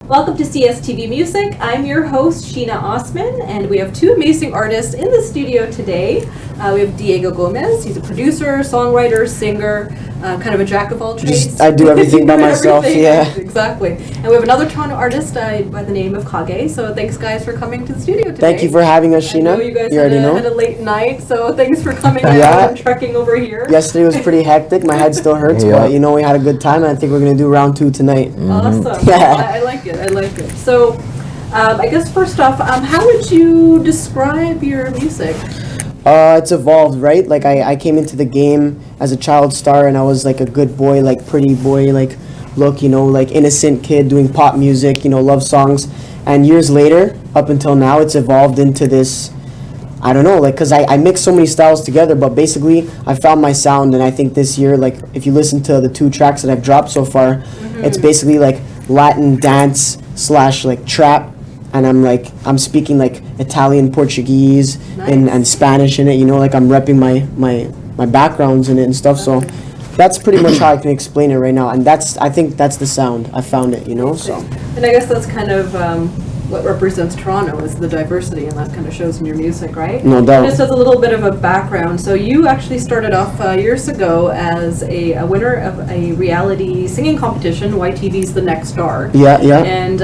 Welcome to CSTV Music. I'm your host, Sheena Osman, and we have two amazing artists in the studio today. We have Diego Gomez. He's a producer, songwriter, singer, kind of a jack of all trades. I do everything by myself, yeah. Exactly. And we have another Toronto artist by the name of Kage. So thanks, guys, for coming to the studio today. Thank you for having us, Sheena. I know you guys had a late night, so thanks for coming Yeah. and trekking over here. Yesterday was pretty hectic. My head still hurts, but we had a good time, and I think we're going to do round 2 tonight. Awesome. Yeah. I like it. So, I guess first off, how would you describe your music? It's evolved, right? Like, I came into the game as a child star, and I was like a good boy, like pretty boy, like look, like innocent kid doing pop music, love songs. And years later, up until now, it's evolved into this, I don't know, like, because I mix so many styles together, but basically I found my sound. And I think this year, like, if you listen to the 2 tracks that I've dropped so far, it's basically like Latin dance / like trap, and I'm speaking like Italian, Portuguese, and Spanish in it, like I'm repping my backgrounds in it and stuff. So that's pretty much how I can explain it right now, and I think that's the sound. I found it, so. And I guess that's kind of what represents Toronto is the diversity, and that kind of shows in your music, right? No doubt. Just as a little bit of a background, so you actually started off years ago as a winner of a reality singing competition, YTV's The Next Star. Yeah. And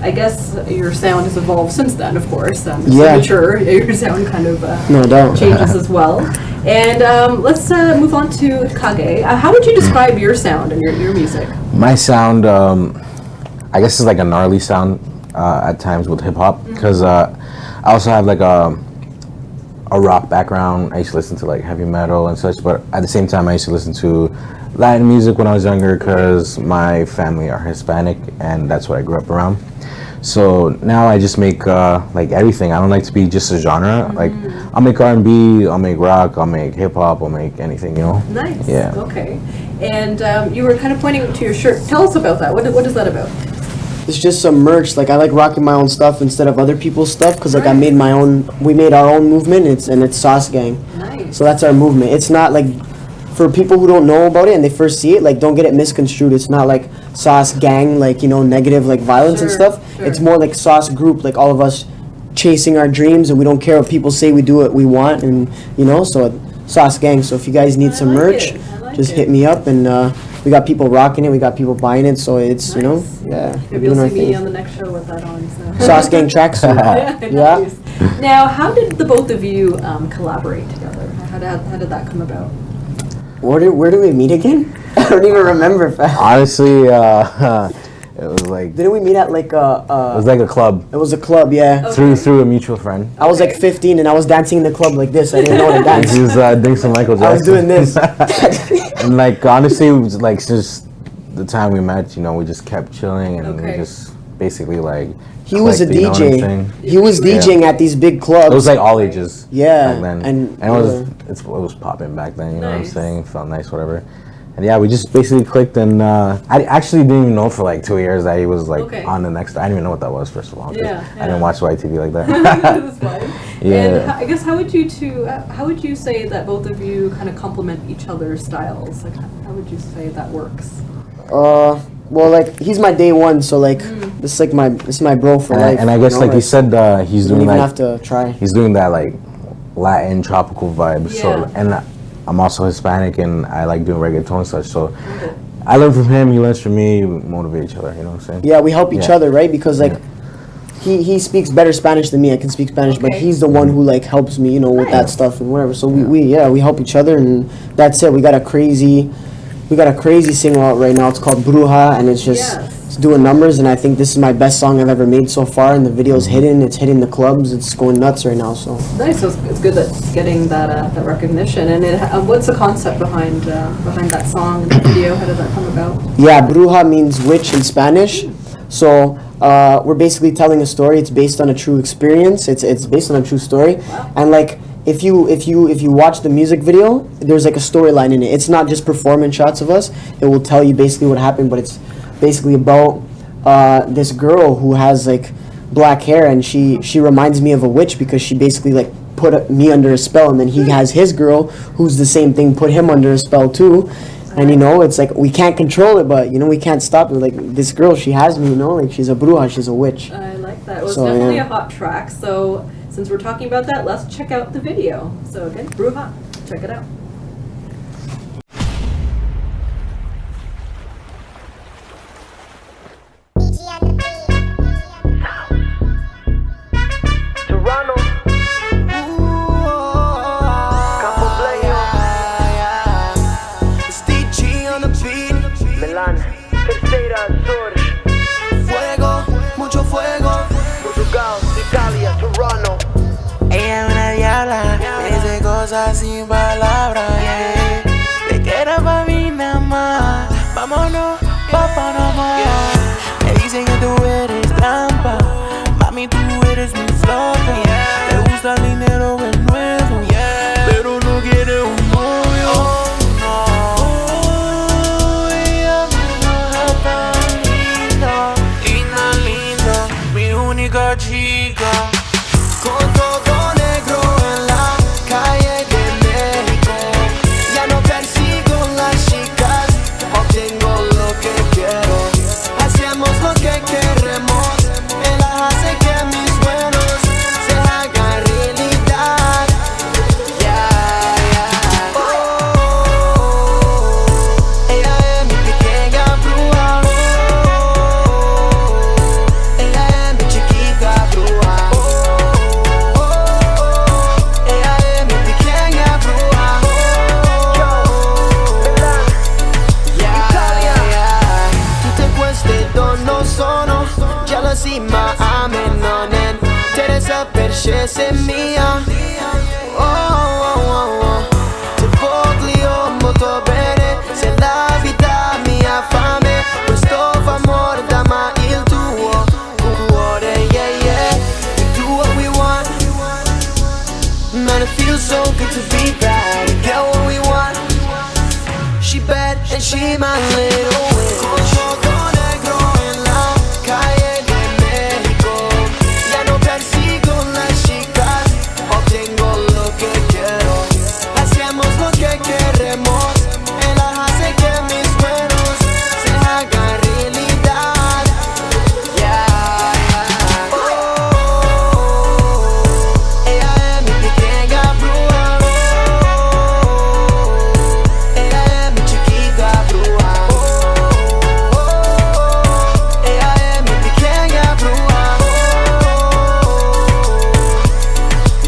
I guess your sound has evolved since then, of course. Yeah. Mature, your sound kind of no doubt. changes as well. And let's move on to Kage. How would you describe your sound and your music? My sound, I guess, is like a gnarly sound at times with hip hop, because I also have like a rock background. I used to listen to like heavy metal and such, but at the same time, I used to listen to Latin music when I was younger because my family are Hispanic, and that's what I grew up around. So now I just make like everything. I don't like to be just a genre. Like I'll make R&B, I'll make rock, I'll make hip hop, I'll make anything, Nice. Yeah. Okay. And you were kind of pointing to your shirt. Tell us about that. What is that about? It's just some merch. Like, I like rocking my own stuff instead of other people's stuff, because like we made our own movement. It's Sauce Gang. Nice. So that's our movement. It's not like, for people who don't know about it and they first see it, like, don't get it misconstrued. It's not like Sauce Gang, like, negative, like, violence and stuff. Sure. It's more like Sauce Group, like all of us chasing our dreams, and we don't care what people say. We do what we want, and so Sauce Gang. So if you guys need some merch, just hit me up, and we got people rocking it, we got people buying it, so it's yeah. Maybe you'll see me on the next show with that on. So. Sauce Gang tracksuit. Yeah. Nice. Now, how did the both of you collaborate together? How did that come about? Where do we meet again? I don't even remember. Honestly, it was like, Didn't we meet at like it was like a club It was a club, yeah. through a mutual friend. I was like 15 and I was dancing in the club like this. I didn't know how to dance. He was doing some Michael Jackson. I was doing this. And like honestly, it was like since the time we met, we just kept chilling, and we just basically like. He was a clicked, you know what I'm saying? DJ. He was DJing at these big clubs. It was like all ages. Yeah, Back then. and it was popping back then. You know what I'm Nice. saying? It felt nice, whatever. And yeah, we just basically clicked, and I actually didn't even know for like 2 years that he was like on the next. I didn't even know what that was, first of all. 'Cause I didn't watch YTV like that. That's fine. Yeah. And I guess how would you say that both of you kind of complement each other's styles? Like, how would you say that works? Well, like, he's my day one, so like this is my bro for life. And I guess like he said, he's you don't doing even like have to try. he's doing that like Latin tropical vibe. Yeah. So and I'm also Hispanic, and I like doing reggaeton and such. So I learn from him, he learns from me. We motivate each other. You know what I'm saying? Yeah, we help each other, right? Because like he speaks better Spanish than me. I can speak Spanish, but he's the one who like helps me, with that stuff and whatever. So we help each other, and that's it. We got a crazy single out right now. It's called Bruja, and it's just it's doing numbers. And I think this is my best song I've ever made so far. And the video's hitting. It's hitting the clubs. It's going nuts right now. So Nice. So it's good that it's getting that recognition. And what's the concept behind that song and the video? How did that come about? yeah, Bruja means witch in Spanish. So we're basically telling a story. It's based on a true experience. It's based on a true story. Wow. And like if you watch the music video, there's like a storyline in it. It's not just performance shots of us. It will tell you basically what happened, but it's basically about this girl who has like black hair, and she reminds me of a witch because she basically like put me under a spell, and then he has his girl who's the same thing, put him under a spell too. And you know, it's like we can't control it, but you know, we can't stop it. Like this girl, she has me, you know, like she's a bruja, she's a witch. I like that. It was So, definitely yeah. a hot track. So since we're talking about that, let's check out the video. So again, Bruja, check it out. Toronto. Campo Playo. It's DG on the beat. Milan. Tercera Sur. Fuego, mucho fuego. Portugal. Italia. Toronto. Ella es una diabla, dice cosas sin palabras, yeah. Te quiero pa' mí nada más. Vámonos, vámonos, yeah. Me dicen que tú eres trampa. Mami, tú eres mi floja. Te gusta el dinero, el nuevo, pero no quieres un novio. Oh, no. Ella me baja tan linda, linda, linda, mi única chica. Con todo negro en la calle de México. Ya no persigo las chicas, obtengo lo que quiero. Hacemos lo que queremos. Él hace que mis sueños se hagan realidad. Yeah, yeah. Oh, ella es mi pequeña bruja. Oh, ella es mi chiquita bruja. Ella è mi pequeña bruja. Milan. Italia. Tutte queste donne sono jealousy ma amenonen. Teresa per scese mia. Oh, oh, oh, oh. Ti voglio molto bene. Se la vita mia fame, questo fa morda ma il tuo cuore, yeah, yeah. We do what we want. Man, it feels so good to be bad. Get what we want. She bad and she my little witch. Con todo negro en la calle de México. Ya no persigo las chicas, obtengo lo que quiero. Hacemos lo que queremos. Él hace que mis sueños se hagan realidad. Yeah, yeah. Oh, ella es mi pequeña bruja. Ella es mi chiquita bruja. Ella es mi pequeña bruja.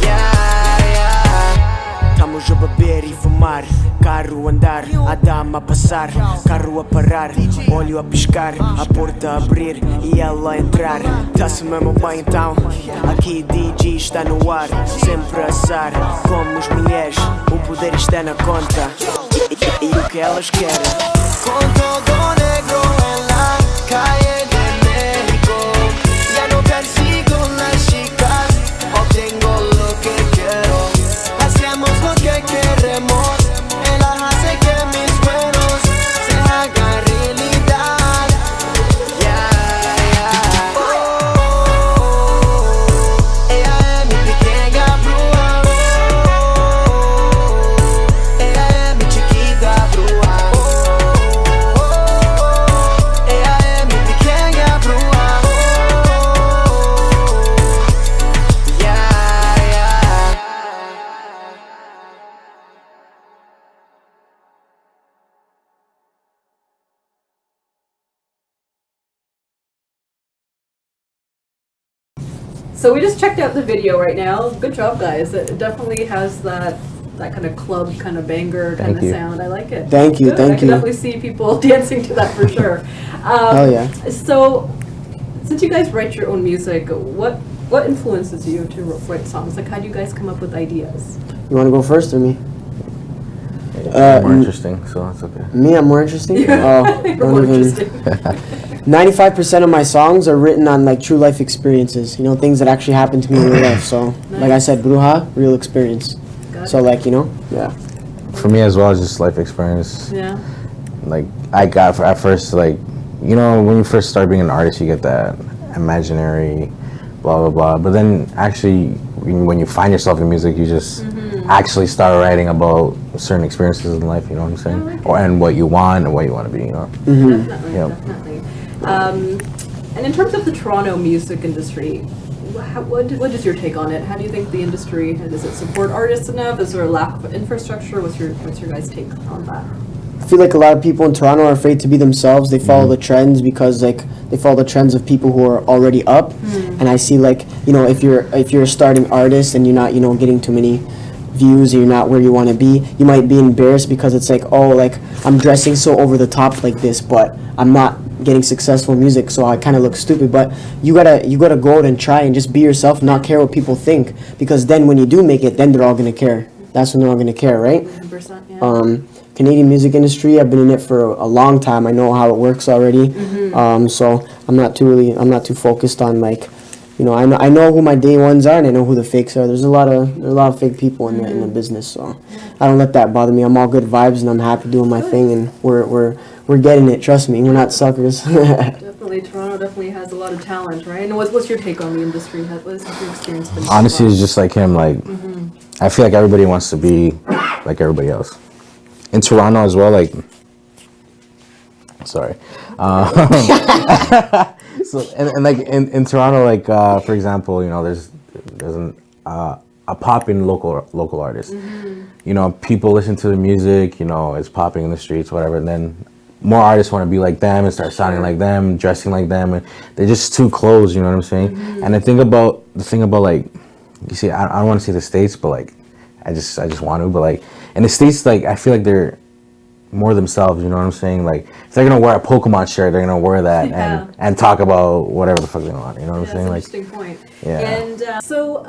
Yeah, yeah. Estamos a beber e fumar, carro a andar, a dama a passar, carro a parar, olho a piscar, a porta a abrir e ela a entrar. Tá-se mesmo bem então, aqui DJ está no ar, sempre a assar, como as mulheres, o poder está na conta, e o que elas querem. Com todo negro en la calle de México, ya no persigo las chicas, obtengo lo que quiero. Hacemos lo que queremos. Él hace que mis sueños se hagan realidad. Yeah, yeah. Oh, ella es mi pequeña bruja. Ella es mi chiquita bruja. Ella es mi pequeña bruja. Yeah, yeah. So we just checked out the video right now. Good job, guys. It definitely has that kind of club, kind of banger, kind Thank of you. sound. I like it. Thank you, Good. thank I can you. definitely see people dancing to that for sure. Hell yeah. So, since you guys write your own music, what influences you to write songs? Like, how do you guys come up with ideas? You want to go first or me? More interesting, so that's okay. Me, I'm more interesting. Oh, You're don't more even. interesting. 95% of my songs are written on like true life experiences. You know, things that actually happened to me in real life. So, like I said, bruja, real experience. Got So, it. like, you know, yeah. For me as well, it's just life experience. Yeah. Like I got at first, like, you know, when you first start being an artist, you get that imaginary, blah blah blah. But then actually, when you find yourself in music, you just actually start writing about certain experiences in life. You know what I'm saying? Oh, okay. Or and what you want and what you want to be. You know. Definitely, Yeah. definitely. And in terms of the Toronto music industry, what is your take on it? How do you think the industry, does it support artists enough? Is there a lack of infrastructure? What's your guys' take on that? I feel like a lot of people in Toronto are afraid to be themselves. They follow the trends because like they follow the trends of people who are already up. And I see like, you know, if you're a starting artist and you're not, you know, getting too many views or you're not where you want to be, you might be embarrassed because it's like, oh, like I'm dressing so over the top like this, but I'm not getting successful in music, so I kind of look stupid. But you gotta go out and try and just be yourself, not care what people think, because then when you do make it, then they're all gonna care. That's when they're all gonna care, right? 100%, yeah. Canadian music industry, I've been in it for a long time. I know how it works already. So I'm not too focused on like, you know, I know who my day ones are and I know who the fakes are. There's a lot of fake people in the business, so I don't let that bother me. I'm all good vibes and I'm happy doing my thing, and we're getting it. Trust me, we're not suckers. Definitely, Toronto definitely has a lot of talent, right? And what's your take on the industry? What has your experience been? so Honestly, far? it's just like him. Like, I feel like everybody wants to be like everybody else. In Toronto as well, like, sorry. So and like in Toronto, like for example, you know, there's a popping local artist. You know, people listen to the music. You know, it's popping in the streets, whatever. And then more artists want to be like them and start sounding like them, dressing like them, and they're just too close. You know what I'm saying? And the thing about like, you see, I don't want to say the States, but like, I just want to, but like in the States, like I feel like they're more themselves, you know what I'm saying? Like if they're gonna wear a Pokemon shirt, they're gonna wear that and talk about whatever the fuck they want, you know what I'm saying? That's Like, an interesting point. yeah. And so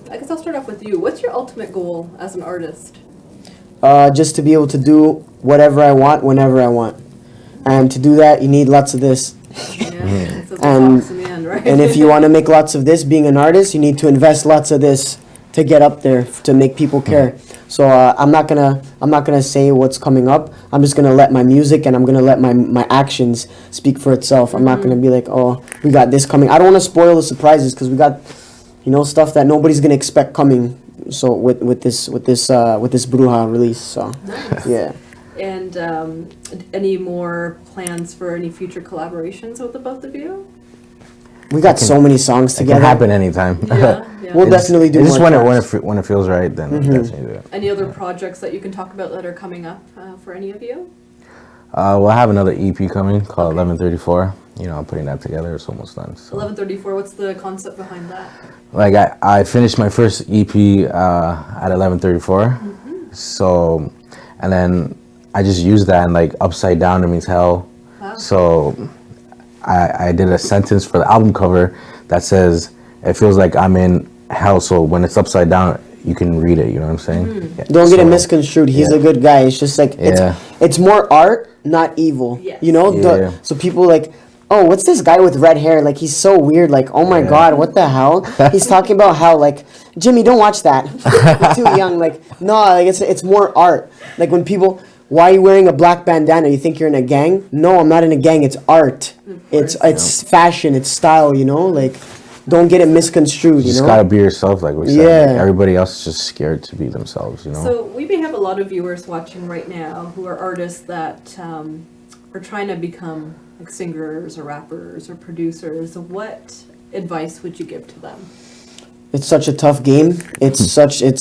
I guess I'll start off with you. What's your ultimate goal as an artist? Just to be able to do whatever I want whenever I want, and to do that you need lots of this. Yeah, so the And- box in the end, right? And if you want to make lots of this, being an artist, you need to invest lots of this to get up there, to make people care. So I'm not gonna say what's coming up. I'm just gonna let my music and I'm gonna let my actions speak for itself. I'm not gonna be like, oh, we got this coming. I don't want to spoil the surprises because we got, you know, stuff that nobody's gonna expect coming. So with this Bruja release. So Nice. yeah. And any more plans for any future collaborations with the both of you? We got so many songs it can together. happen anytime. Yeah. We'll definitely do It's just more when tracks. when it feels right, then definitely do it. Any other projects that you can talk about that are coming up for any of you? We'll have another EP coming called 1134. You know, I'm putting that together. It's almost done. So. 1134. What's the concept behind that? Like I finished my first EP at 1134. So, and then I just used that, and like upside down it means hell. Wow. So I did a sentence for the album cover that says it feels like I'm in hell. So when it's upside down, you can read it. You know what I'm saying? Yeah. Don't get it So, misconstrued. He's yeah. a good guy. It's just like Yeah. it's more art, not evil. Yes. You know. Yeah. So people like, oh, what's this guy with red hair? Like he's so weird. Like, oh my Yeah. god, what the hell? He's talking about how like Jimmy, don't watch that. You're too young. Like no, like it's more art. Like when people. Why are you wearing a black bandana? You think you're in a gang? No, I'm not in a gang. It's art. It's fashion. It's style. You know, like don't get it misconstrued. You You just know. gotta be yourself, like we said. Yeah. Like, everybody else is just scared to be themselves. You know. So we may have a lot of viewers watching right now who are artists that are trying to become like singers or rappers or producers. What advice would you give to them? It's such a tough game. It's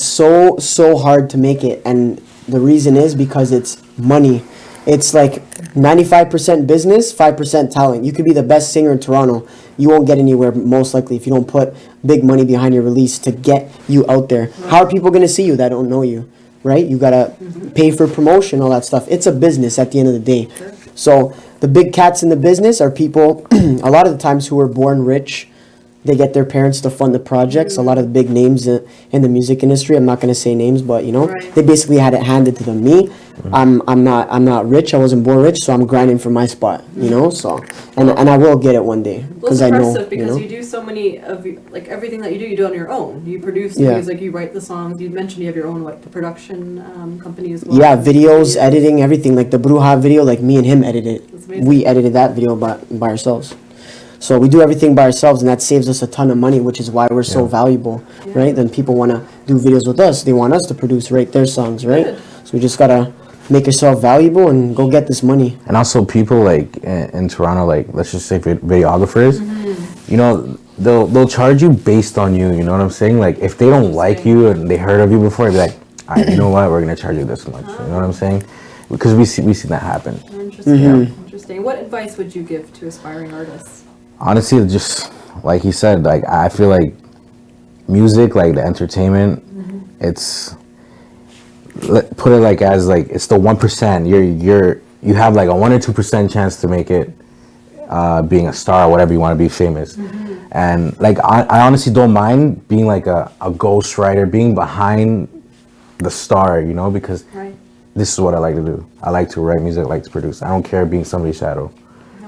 so hard to make it, and the reason is because it's money. It's like 95% business, 5% talent. You could be the best singer in Toronto. You won't get anywhere most likely if you don't put big money behind your release to get you out there. How are people going to see you that don't know you? Right? You got to pay for promotion, all that stuff. It's a business at the end of the day. So the big cats in the business are people a lot of the times who were born rich. They get their parents to fund the projects. A lot of the big names in the music industry. I'm not going to say names, but you know, Right. they basically had it handed to them. Me, I'm not rich. I wasn't born rich, so I'm grinding for my spot. You know, so and I will get it one day Well, it's because I know. impressive because You know? you do so many of like everything that you do on your own. You produce the Yeah. music, you write the songs. You mentioned you have your own production company as well. Yeah, videos, editing, everything. Like the Bruja video, like me and him edited. That's amazing. We edited that video by ourselves. So we do everything by ourselves, and that saves us a ton of money, which is why we're so valuable, right? Then people want to do videos with us. They want us to produce, rate their songs, right? Good. So we just gotta make yourself valuable and go get this money. And also people like in Toronto, like let's just say videographers, you know, they'll charge you based on you. You know what I'm saying? Like if they don't like you and they heard of you before, they'd be like, all right, you know what? We're gonna charge you this much. You know what I'm saying? Because we see that happen. Interesting. Interesting. What advice would you give to aspiring artists? Honestly, just like he said, like I feel like music, like the entertainment, it's put it like as like it's the 1%. You have like a 1 or 2% chance to make it, being a star or whatever you want to be famous. And like I honestly don't mind being like a ghostwriter, being behind the star, you know, because Right. this is what I like to do. I like to write music, I like to produce. I don't care being somebody's shadow,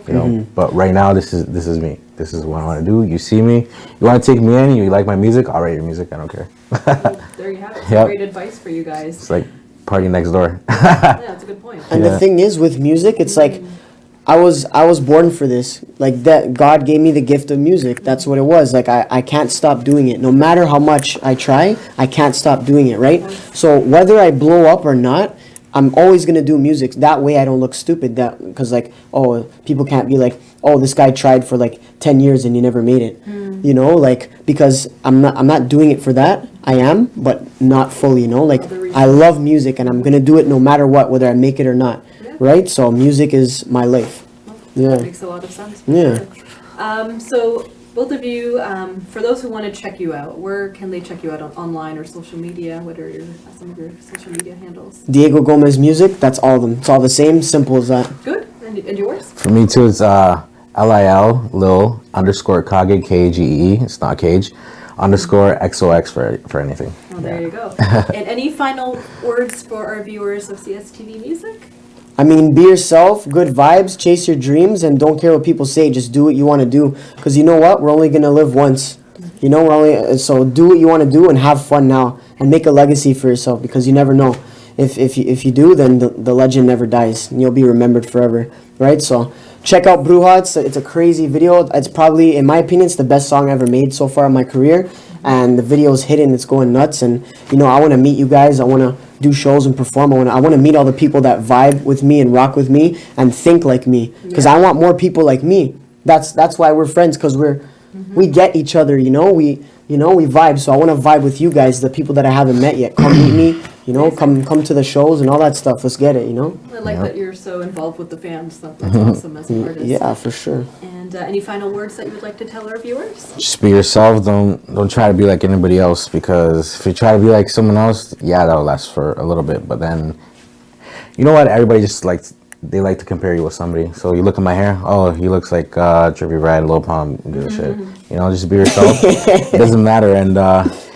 you know. But right now, this is me. This is what I want to do. You see me. You want to take me in. You like my music. I'll write your music. I don't care. Well, there you have it. Some Yep. great advice for you guys. It's like party next door. Yeah, that's a good point. And Yeah. the thing is with music, it's like I was born for this. Like that God gave me the gift of music. That's what it was. Like I can't stop doing it. No matter how much I try, I can't stop doing it, right? So whether I blow up or not, I'm always gonna do music. That way I don't look stupid. That because like, oh, people can't be like, oh, this guy tried for like 10 years and he never made it. You know, like because I'm not doing it for that. I am, but not fully, you know? Like I love music and I'm gonna do it no matter what, whether I make it or not. Right? So music is my life. That Yeah. makes a lot of sense. For Yeah. sure. So both of you, for those who want to check you out, where can they check you out online or social media? What are some of your social media handles? Diego Gomes Music, that's all of them. It's all the same, simple as that. Good. And yours? For me too, it's Lil _ Kage KAGE. It's not Cage. _ XOX for anything. Oh, there you go. And any final words for our viewers of CSTV Music? I mean, be yourself, good vibes, chase your dreams, and don't care what people say. Just do what you want to do. Because you know what? We're only going to live once. You know, so do what you want to do and have fun now. And make a legacy for yourself because you never know. If you do, then the legend never dies. And you'll be remembered forever. Right? So check out Bruja. It's a crazy video. It's probably, in my opinion, it's the best song I ever made so far in my career. And the video's hidden. It's going nuts. And, you know, I want to meet you guys. I want to do shows and perform. I want to meet all the people that vibe with me and rock with me and think like me. Because I want more people like me. That's why we're friends. Because we get each other. You know, we vibe. So I want to vibe with you guys, the people that I haven't met yet. Come meet me. You know, come to the shows and all that stuff. Let's get it. You know. I like that you're so involved with the fans. That's awesome as an artist. Yeah, for sure. And any final words that you would like to tell our viewers? Just be yourself. Don't try to be like anybody else, because if you try to be like someone else, yeah, that'll last for a little bit. But then, you know what? Everybody just they like to compare you with somebody. So you look at my hair. Oh, he looks like Trippie Redd, Lil Pump, give a shit. You know, just be yourself. It doesn't matter. And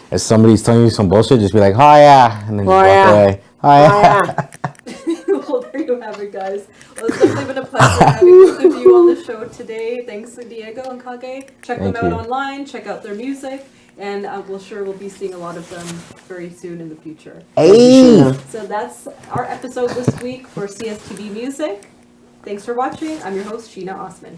if somebody's telling you some bullshit, just be like, oh yeah, and then just walk away. Oh yeah. Well, there you have it, guys. Well, it's definitely been a pleasure having both of you on the show today. Thanks to Diego and Kage. Check them Thank out you. online. Check out their music. And we'll be seeing a lot of them very soon in the future. Hey. So that's our episode this week for CSTV Music. Thanks for watching. I'm your host, Sheena Osman.